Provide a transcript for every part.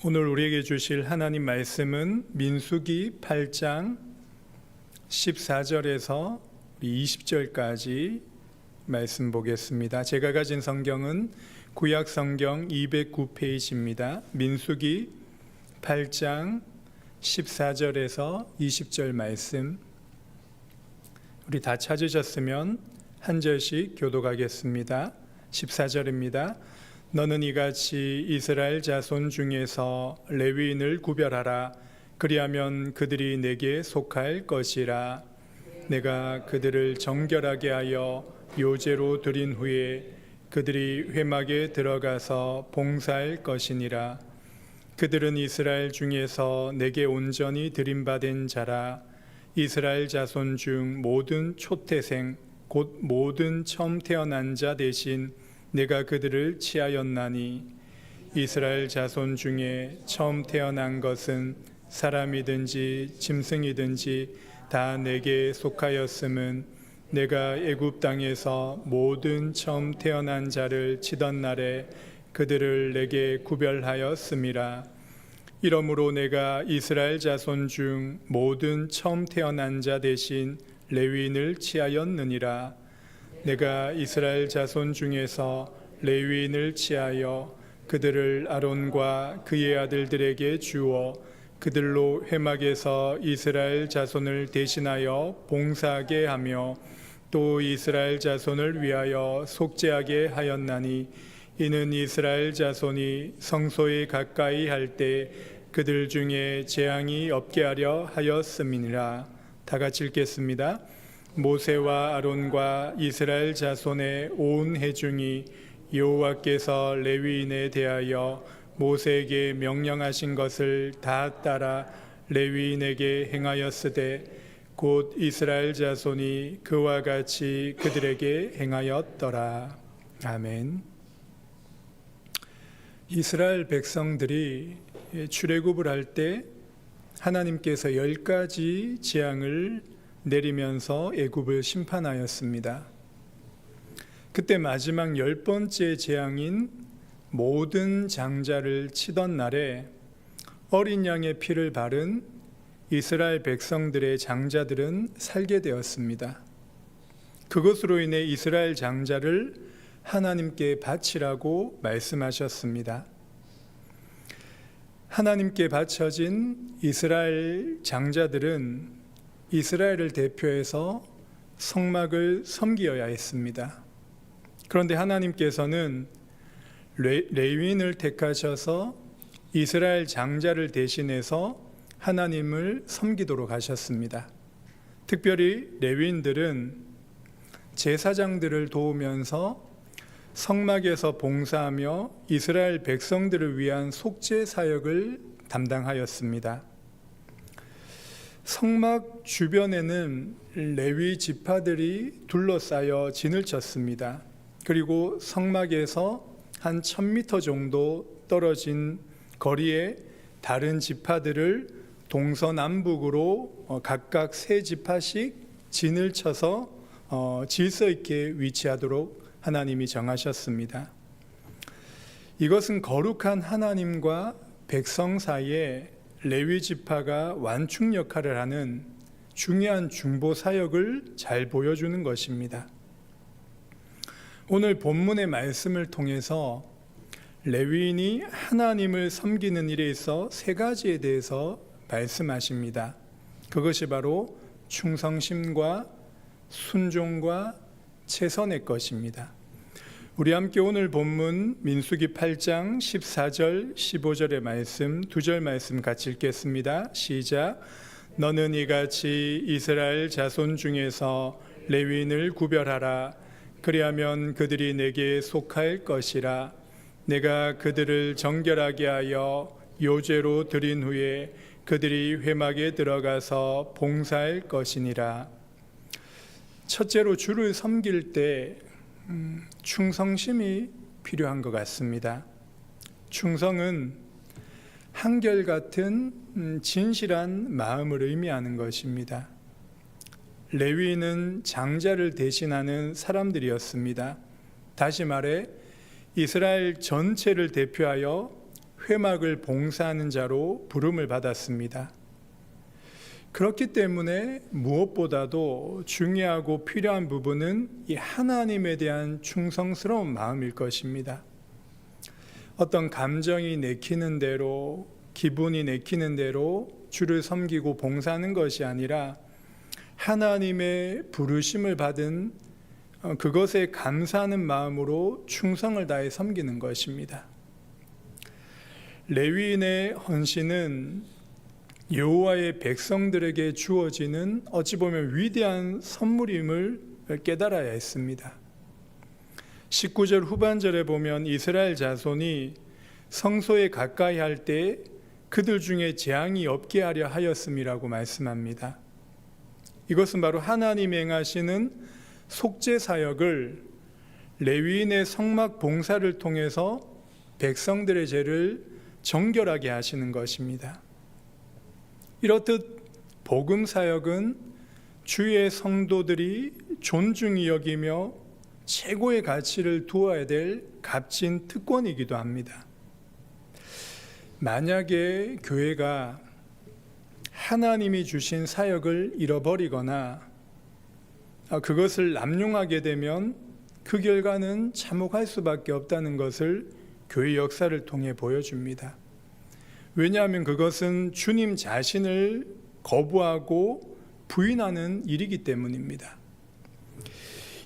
오늘 우리에게 주실 하나님 말씀은 민수기 8장 14절에서 20절까지 말씀 보겠습니다. 제가 가진 성경은 구약 성경 209페이지입니다. 민수기 8장 14절에서 20절 말씀, 우리 다 찾으셨으면 한 절씩 교독하겠습니다. 14절입니다. 너는 이같이 이스라엘 자손 중에서 레위인을 구별하라. 그리하면 그들이 내게 속할 것이라. 내가 그들을 정결하게 하여 요제로 드린 후에 그들이 회막에 들어가서 봉사할 것이니라. 그들은 이스라엘 중에서 내게 온전히 드림받은 자라. 이스라엘 자손 중 모든 초태생 곧 모든 처음 태어난 자 대신 내가 그들을 취하였나니, 이스라엘 자손 중에 처음 태어난 것은 사람이든지 짐승이든지 다 내게 속하였음은 내가 애굽 땅에서 모든 처음 태어난 자를 치던 날에 그들을 내게 구별하였음이라. 이러므로 내가 이스라엘 자손 중 모든 처음 태어난 자 대신 레위인을 취하였느니라. 내가 이스라엘 자손 중에서 레위인을 취하여 그들을 아론과 그의 아들들에게 주어 그들로 회막에서 이스라엘 자손을 대신하여 봉사하게 하며 또 이스라엘 자손을 위하여 속죄하게 하였나니, 이는 이스라엘 자손이 성소에 가까이 할 때 그들 중에 재앙이 없게 하려 하였음이니라. 다 같이 읽겠습니다. 모세와 아론과 이스라엘 자손의 온 회중이 여호와께서 레위인에 대하여 모세에게 명령하신 것을 다 따라 레위인에게 행하였으되 곧 이스라엘 자손이 그와 같이 그들에게 행하였더라. 아멘. 이스라엘 백성들이 출애굽을 할 때 하나님께서 10가지 재앙을 내리면서 애굽을 심판하였습니다. 그때 마지막 10번째 재앙인 모든 장자를 치던 날에 어린 양의 피를 바른 이스라엘 백성들의 장자들은 살게 되었습니다. 그것으로 인해 이스라엘 장자를 하나님께 바치라고 말씀하셨습니다. 하나님께 바쳐진 이스라엘 장자들은 이스라엘을 대표해서 성막을 섬기어야 했습니다. 그런데 하나님께서는 레위인을 택하셔서 이스라엘 장자를 대신해서 하나님을 섬기도록 하셨습니다. 특별히 레위인들은 제사장들을 도우면서 성막에서 봉사하며 이스라엘 백성들을 위한 속죄 사역을 담당하였습니다. 성막 주변에는 레위 지파들이 둘러싸여 진을 쳤습니다. 그리고 성막에서 한 1000m 정도 떨어진 거리에 다른 지파들을 동서남북으로 각각 3지파씩 진을 쳐서 질서 있게 위치하도록 하나님이 정하셨습니다. 이것은 거룩한 하나님과 백성 사이에 레위 지파가 완충 역할을 하는 중요한 중보 사역을 잘 보여주는 것입니다. 오늘 본문의 말씀을 통해서 레위인이 하나님을 섬기는 일에 있어 3가지에 대해서 말씀하십니다. 그것이 바로 충성심과 순종과 최선의 것입니다. 우리 함께 오늘 본문 민수기 8장 14절 15절의 말씀, 2절 말씀 같이 읽겠습니다. 시작. 너는 이같이 이스라엘 자손 중에서 레위인을 구별하라. 그리하면 그들이 내게 속할 것이라. 내가 그들을 정결하게 하여 요제로 드린 후에 그들이 회막에 들어가서 봉사할 것이니라. 첫째로 주를 섬길 때 충성심이 필요한 것 같습니다. 충성은 한결같은 진실한 마음을 의미하는 것입니다. 레위인은 장자를 대신하는 사람들이었습니다. 다시 말해 이스라엘 전체를 대표하여 회막을 봉사하는 자로 부름을 받았습니다. 그렇기 때문에 무엇보다도 중요하고 필요한 부분은 이 하나님에 대한 충성스러운 마음일 것입니다. 어떤 감정이 내키는 대로, 기분이 내키는 대로 주를 섬기고 봉사하는 것이 아니라 하나님의 부르심을 받은 그것에 감사하는 마음으로 충성을 다해 섬기는 것입니다. 레위인의 헌신은 여호와의 백성들에게 주어지는 어찌 보면 위대한 선물임을 깨달아야 했습니다. 19절 후반절에 보면 이스라엘 자손이 성소에 가까이 할 때 그들 중에 재앙이 없게 하려 하였음이라고 말씀합니다. 이것은 바로 하나님이 행하시는 속죄 사역을 레위인의 성막 봉사를 통해서 백성들의 죄를 정결하게 하시는 것입니다. 이렇듯 복음 사역은 주의 성도들이 존중히 여기며 최고의 가치를 두어야 될 값진 특권이기도 합니다. 만약에 교회가 하나님이 주신 사역을 잃어버리거나 그것을 남용하게 되면 그 결과는 참혹할 수밖에 없다는 것을 교회 역사를 통해 보여줍니다. 왜냐하면 그것은 주님 자신을 거부하고 부인하는 일이기 때문입니다.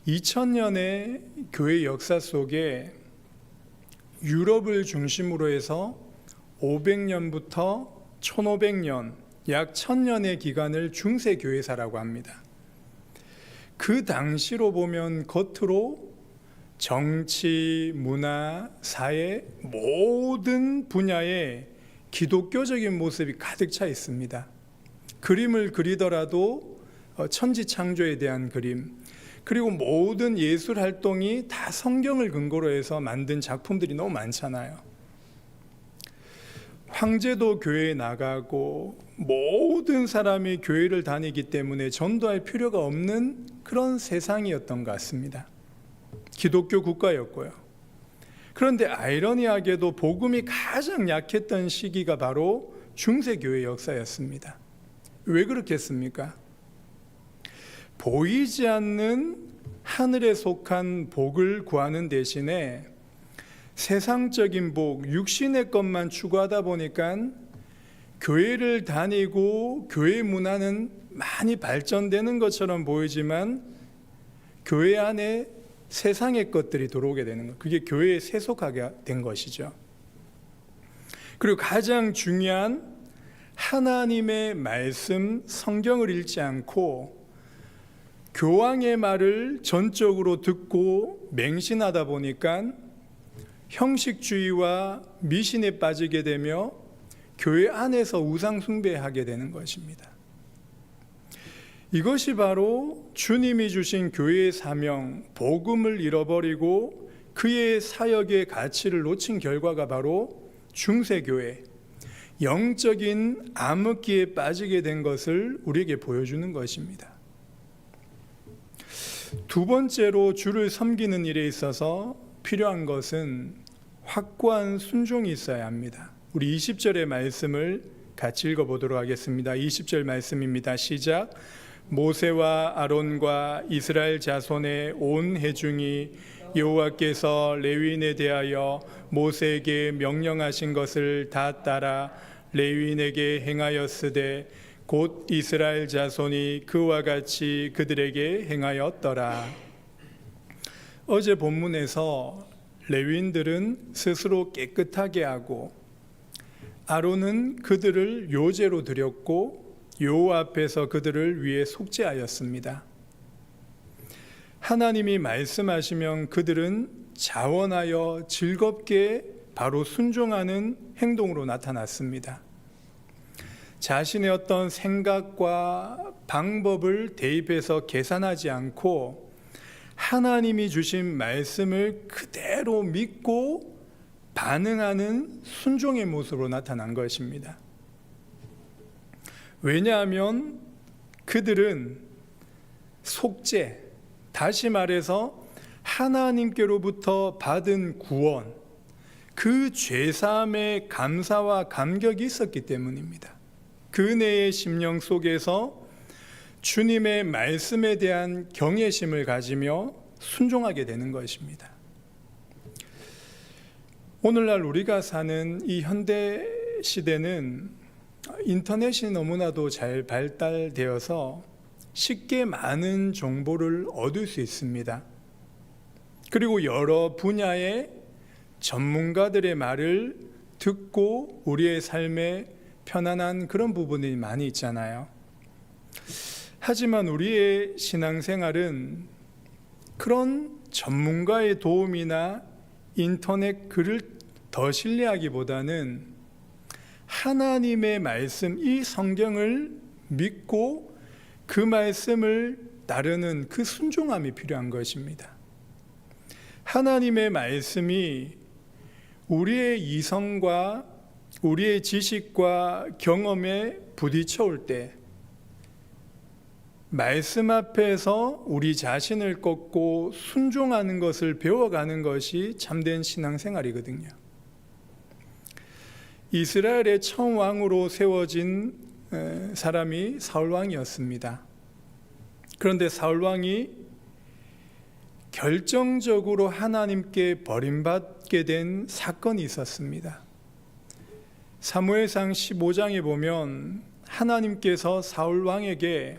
2000년의 교회 역사 속에 유럽을 중심으로 해서 500년부터 1500년, 약 1000년의 기간을 중세교회사라고 합니다. 그 당시로 보면 겉으로 정치, 문화, 사회 모든 분야에 기독교적인 모습이 가득 차 있습니다. 그림을 그리더라도 천지창조에 대한 그림, 그리고 모든 예술 활동이 다 성경을 근거로 해서 만든 작품들이 너무 많잖아요. 황제도 교회에 나가고 모든 사람이 교회를 다니기 때문에 전도할 필요가 없는 그런 세상이었던 것 같습니다. 기독교 국가였고요. 그런데 아이러니하게도 복음이 가장 약했던 시기가 바로 중세교회 역사였습니다. 왜 그렇겠습니까? 보이지 않는 하늘에 속한 복을 구하는 대신에 세상적인 복, 육신의 것만 추구하다 보니까 교회를 다니고 교회 문화는 많이 발전되는 것처럼 보이지만 교회 안에 세상의 것들이 들어오게 되는 것, 그게 교회에 세속하게 된 것이죠. 그리고 가장 중요한 하나님의 말씀, 성경을 읽지 않고 교황의 말을 전적으로 듣고 맹신하다 보니까 형식주의와 미신에 빠지게 되며 교회 안에서 우상 숭배하게 되는 것입니다. 이것이 바로 주님이 주신 교회의 사명, 복음을 잃어버리고 그의 사역의 가치를 놓친 결과가 바로 중세교회, 영적인 암흑기에 빠지게 된 것을 우리에게 보여주는 것입니다. 두 번째로 주를 섬기는 일에 있어서 필요한 것은 확고한 순종이 있어야 합니다. 우리 20절의 말씀을 같이 읽어보도록 하겠습니다. 20절 말씀입니다. 시작. 모세와 아론과 이스라엘 자손의 온 회중이 여호와께서 레위인에 대하여 모세에게 명령하신 것을 다 따라 레위인에게 행하였으되 곧 이스라엘 자손이 그와 같이 그들에게 행하였더라. 어제 본문에서 레위인들은 스스로 깨끗하게 하고 아론은 그들을 요제로 드렸고 여호와 앞에서 그들을 위해 속죄하였습니다. 하나님이 말씀하시면 그들은 자원하여 즐겁게 바로 순종하는 행동으로 나타났습니다. 자신의 어떤 생각과 방법을 대입해서 계산하지 않고 하나님이 주신 말씀을 그대로 믿고 반응하는 순종의 모습으로 나타난 것입니다. 왜냐하면 그들은 속죄, 다시 말해서 하나님께로부터 받은 구원, 그 죄사함의 감사와 감격이 있었기 때문입니다. 그네의 심령 속에서 주님의 말씀에 대한 경외심을 가지며 순종하게 되는 것입니다. 오늘날 우리가 사는 이 현대 시대는 인터넷이 너무나도 잘 발달되어서 쉽게 많은 정보를 얻을 수 있습니다. 그리고 여러 분야의 전문가들의 말을 듣고 우리의 삶에 편안한 그런 부분이 많이 있잖아요. 하지만 우리의 신앙생활은 그런 전문가의 도움이나 인터넷 글을 더 신뢰하기보다는 하나님의 말씀, 이 성경을 믿고 그 말씀을 따르는 그 순종함이 필요한 것입니다. 하나님의 말씀이 우리의 이성과 우리의 지식과 경험에 부딪혀올 때 말씀 앞에서 우리 자신을 꺾고 순종하는 것을 배워가는 것이 참된 신앙생활이거든요. 이스라엘의 처음 왕으로 세워진 사람이 사울 왕이었습니다. 그런데 사울 왕이 결정적으로 하나님께 버림받게 된 사건이 있었습니다. 사무엘상 15장에 보면 하나님께서 사울 왕에게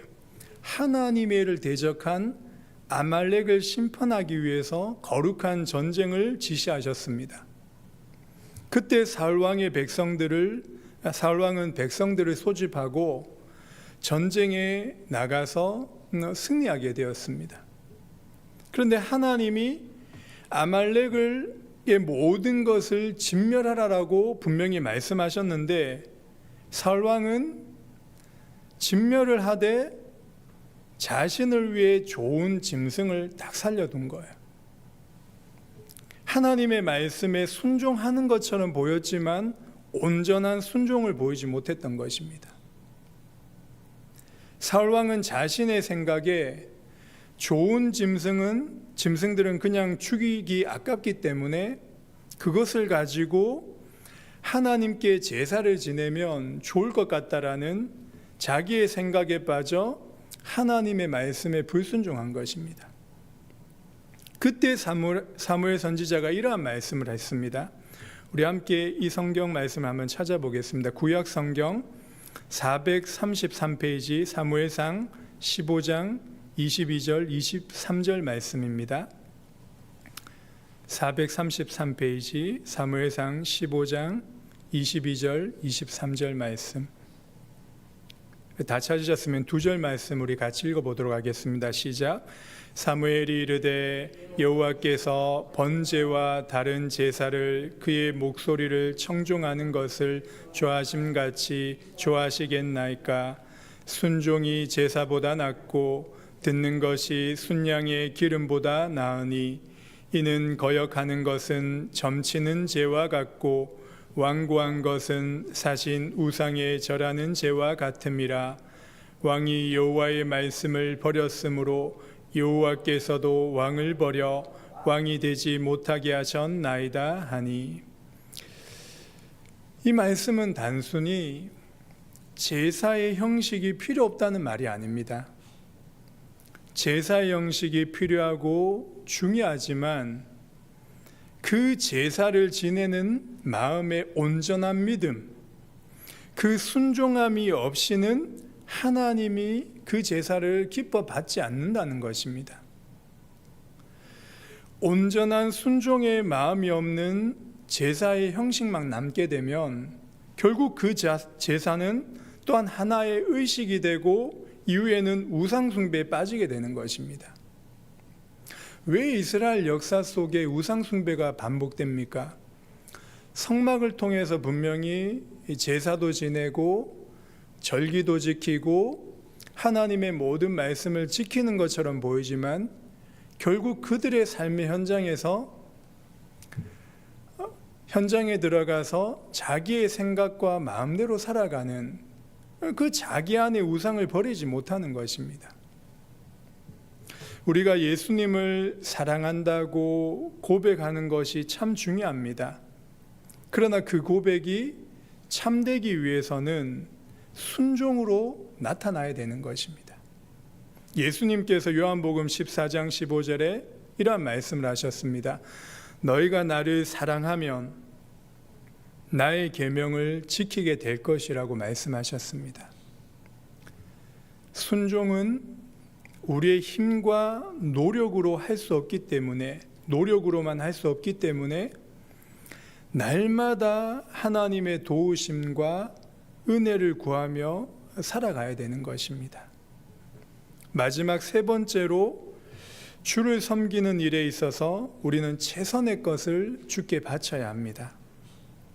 하나님의 일을 대적한 아말렉을 심판하기 위해서 거룩한 전쟁을 지시하셨습니다. 그때 사울 왕은 백성들을 소집하고 전쟁에 나가서 승리하게 되었습니다. 그런데 하나님이 아말렉의 모든 것을 진멸하라고 분명히 말씀하셨는데 사울 왕은 진멸을 하되 자신을 위해 좋은 짐승을 딱 살려둔 거예요. 하나님의 말씀에 순종하는 것처럼 보였지만 온전한 순종을 보이지 못했던 것입니다. 사울 왕은 자신의 생각에 좋은 짐승들은 그냥 죽이기 아깝기 때문에 그것을 가지고 하나님께 제사를 지내면 좋을 것 같다라는 자기의 생각에 빠져 하나님의 말씀에 불순종한 것입니다. 그때 사무엘 선지자가 이러한 말씀을 했습니다. 우리 함께 이 성경 말씀을 한번 찾아보겠습니다. 구약 성경 433페이지 사무엘상 15장 22절 23절 말씀입니다. 433페이지 사무엘상 15장 22절 23절 말씀. 다 찾으셨으면 두 절 말씀 우리 같이 읽어보도록 하겠습니다. 시작. 사무엘이 이르되 여호와께서 번제와 다른 제사를 그의 목소리를 청종하는 것을 좋아하심같이 좋아하시겠나이까. 순종이 제사보다 낫고 듣는 것이 순양의 기름보다 나으니 이는 거역하는 것은 점치는 죄와 같고 완고한 것은 사신 우상에 절하는 죄와 같음이라. 왕이 여호와의 말씀을 버렸으므로 여호와께서도 왕을 버려 왕이 되지 못하게 하셨나이다 하니. 이 말씀은 단순히 제사의 형식이 필요 없다는 말이 아닙니다. 제사의 형식이 필요하고 중요하지만 그 제사를 지내는 마음의 온전한 믿음, 그 순종함이 없이는 하나님이 그 제사를 기뻐 받지 않는다는 것입니다. 온전한 순종의 마음이 없는 제사의 형식만 남게 되면 결국 그 제사는 또한 하나의 의식이 되고 이후에는 우상 숭배에 빠지게 되는 것입니다. 왜 이스라엘 역사 속에 우상 숭배가 반복됩니까? 성막을 통해서 분명히 제사도 지내고 절기도 지키고 하나님의 모든 말씀을 지키는 것처럼 보이지만 결국 그들의 삶의 현장에 들어가서 자기의 생각과 마음대로 살아가는 그 자기 안의 우상을 버리지 못하는 것입니다. 우리가 예수님을 사랑한다고 고백하는 것이 참 중요합니다. 그러나 그 고백이 참되기 위해서는 순종으로 나타나야 되는 것입니다. 예수님께서 요한복음 14장 15절에 이러한 말씀을 하셨습니다. 너희가 나를 사랑하면 나의 계명을 지키게 될 것이라고 말씀하셨습니다. 순종은 우리의 힘과 노력으로 할 수 없기 때문에, 노력으로만 할 수 없기 때문에 날마다 하나님의 도우심과 은혜를 구하며 살아가야 되는 것입니다. 마지막 세 번째로 주를 섬기는 일에 있어서 우리는 최선의 것을 주께 바쳐야 합니다.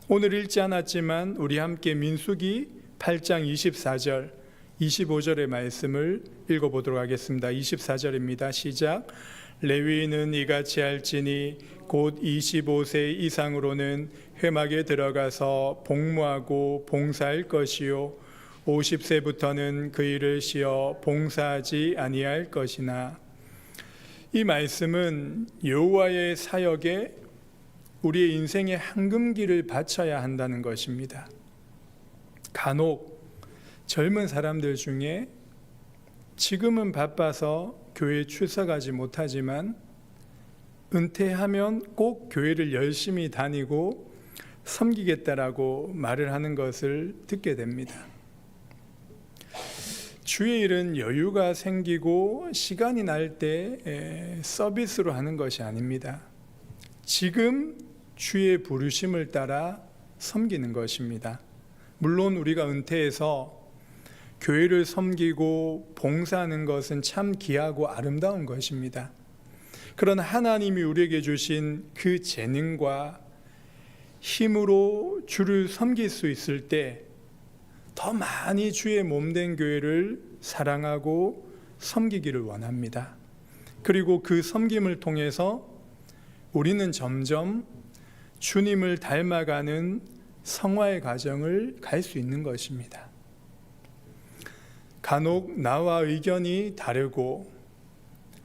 오늘 읽지 않았지만 우리 함께 민수기 8장 24절 25절의 말씀을 읽어보도록 하겠습니다. 24절입니다. 시작. 레위인은 이같이 할지니 곧 25세 이상으로는 회막에 들어가서 복무하고 봉사할 것이요 50세부터는 그 일을 쉬어 봉사하지 아니할 것이나. 이 말씀은 여호와의 사역에 우리의 인생의 황금기를 바쳐야 한다는 것입니다. 간혹 젊은 사람들 중에 지금은 바빠서 교회에 출석하지 못하지만 은퇴하면 꼭 교회를 열심히 다니고 섬기겠다라고 말을 하는 것을 듣게 됩니다. 주의 일은 여유가 생기고 시간이 날 때 서비스로 하는 것이 아닙니다. 지금 주의 부르심을 따라 섬기는 것입니다. 물론 우리가 은퇴해서 교회를 섬기고 봉사하는 것은 참 귀하고 아름다운 것입니다. 그러나 하나님이 우리에게 주신 그 재능과 힘으로 주를 섬길 수 있을 때 더 많이 주의 몸된 교회를 사랑하고 섬기기를 원합니다. 그리고 그 섬김을 통해서 우리는 점점 주님을 닮아가는 성화의 과정을 갈 수 있는 것입니다. 간혹 나와 의견이 다르고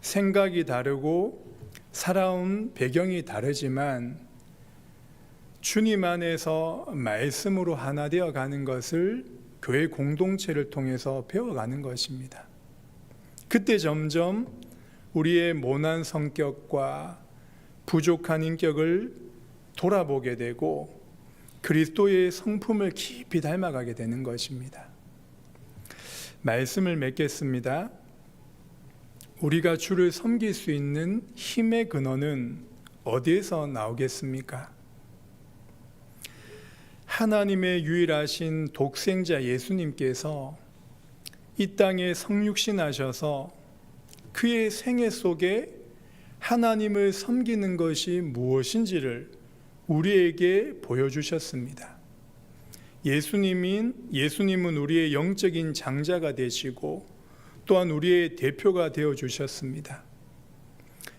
생각이 다르고 살아온 배경이 다르지만 주님 안에서 말씀으로 하나 되어 가는 것을 교회 공동체를 통해서 배워가는 것입니다. 그때 점점 우리의 모난 성격과 부족한 인격을 돌아보게 되고 그리스도의 성품을 깊이 닮아가게 되는 것입니다. 말씀을 맺겠습니다. 우리가 주를 섬길 수 있는 힘의 근원은 어디에서 나오겠습니까? 하나님의 유일하신 독생자 예수님께서 이 땅에 성육신하셔서 그의 생애 속에 하나님을 섬기는 것이 무엇인지를 우리에게 보여주셨습니다. 예수님은 우리의 영적인 장자가 되시고 또한 우리의 대표가 되어 주셨습니다.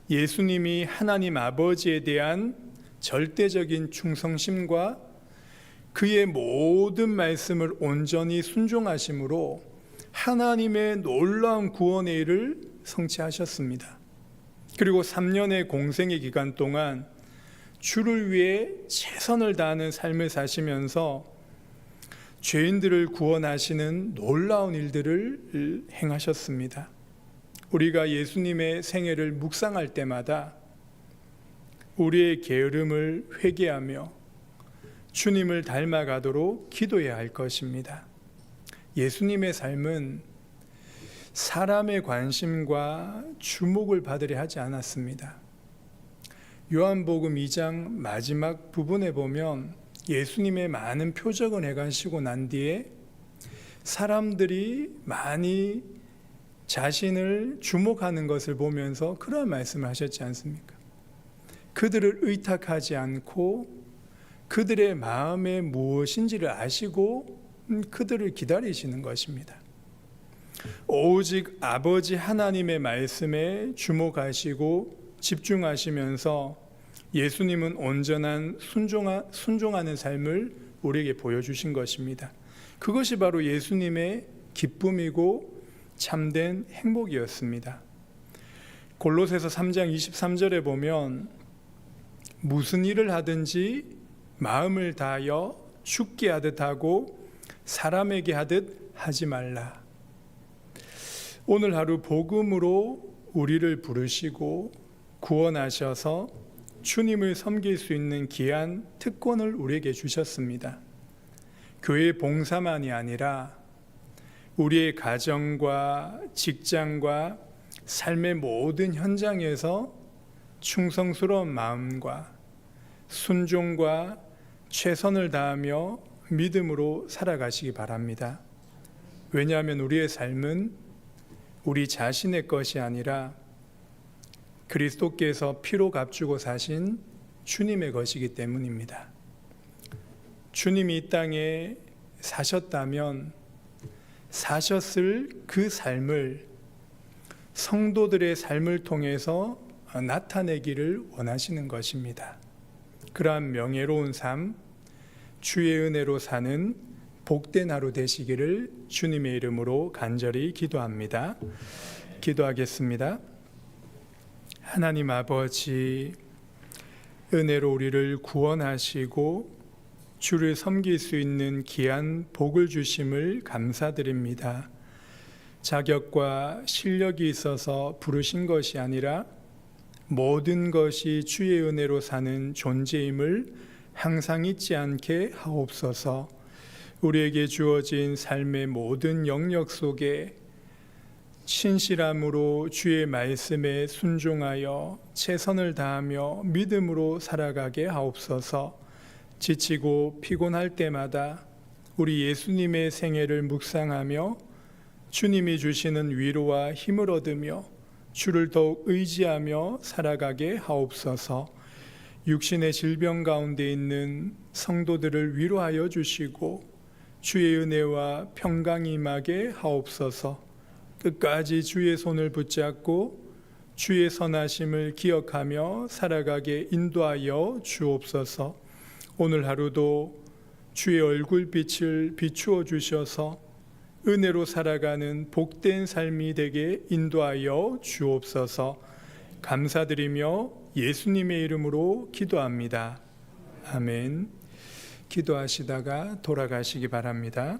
예수님이 하나님 아버지에 대한 절대적인 충성심과 그의 모든 말씀을 온전히 순종하심으로 하나님의 놀라운 구원의 일을 성취하셨습니다. 그리고 3년의 공생의 기간 동안 주를 위해 최선을 다하는 삶을 사시면서 죄인들을 구원하시는 놀라운 일들을 행하셨습니다. 우리가 예수님의 생애를 묵상할 때마다 우리의 게으름을 회개하며 주님을 닮아가도록 기도해야 할 것입니다. 예수님의 삶은 사람의 관심과 주목을 받으려 하지 않았습니다. 요한복음 2장 마지막 부분에 보면 예수님의 많은 표적을 해가시고 난 뒤에 사람들이 많이 자신을 주목하는 것을 보면서 그런 말씀을 하셨지 않습니까? 그들을 의탁하지 않고 그들의 마음에 무엇인지를 아시고 그들을 기다리시는 것입니다. 오직 아버지 하나님의 말씀에 주목하시고 집중하시면서 예수님은 온전한 순종하는 삶을 우리에게 보여주신 것입니다. 그것이 바로 예수님의 기쁨이고 참된 행복이었습니다. 골로새서 3장 23절에 보면 무슨 일을 하든지 마음을 다하여 죽게 하듯 하고 사람에게 하듯 하지 말라. 오늘 하루 복음으로 우리를 부르시고 구원하셔서 주님을 섬길 수 있는 귀한 특권을 우리에게 주셨습니다. 교회 봉사만이 아니라 우리의 가정과 직장과 삶의 모든 현장에서 충성스러운 마음과 순종과 최선을 다하며 믿음으로 살아가시기 바랍니다. 왜냐하면 우리의 삶은 우리 자신의 것이 아니라 그리스도께서 피로 값주고 사신 주님의 것이기 때문입니다. 주님이 이 땅에 사셨다면 사셨을 그 삶을 성도들의 삶을 통해서 나타내기를 원하시는 것입니다. 그러한 명예로운 삶, 주의 은혜로 사는 복된 하루 되시기를 주님의 이름으로 간절히 기도합니다. 기도하겠습니다. 하나님 아버지, 은혜로 우리를 구원하시고 주를 섬길 수 있는 귀한 복을 주심을 감사드립니다. 자격과 실력이 있어서 부르신 것이 아니라 모든 것이 주의 은혜로 사는 존재임을 항상 잊지 않게 하옵소서. 우리에게 주어진 삶의 모든 영역 속에 신실함으로 주의 말씀에 순종하여 최선을 다하며 믿음으로 살아가게 하옵소서. 지치고 피곤할 때마다 우리 예수님의 생애를 묵상하며 주님이 주시는 위로와 힘을 얻으며 주를 더욱 의지하며 살아가게 하옵소서. 육신의 질병 가운데 있는 성도들을 위로하여 주시고 주의 은혜와 평강이 임하게 하옵소서. 끝까지 주의 손을 붙잡고 주의 선하심을 기억하며 살아가게 인도하여 주옵소서. 오늘 하루도 주의 얼굴빛을 비추어 주셔서 은혜로 살아가는 복된 삶이 되게 인도하여 주옵소서. 감사드리며 예수님의 이름으로 기도합니다. 아멘. 기도하시다가 돌아가시기 바랍니다.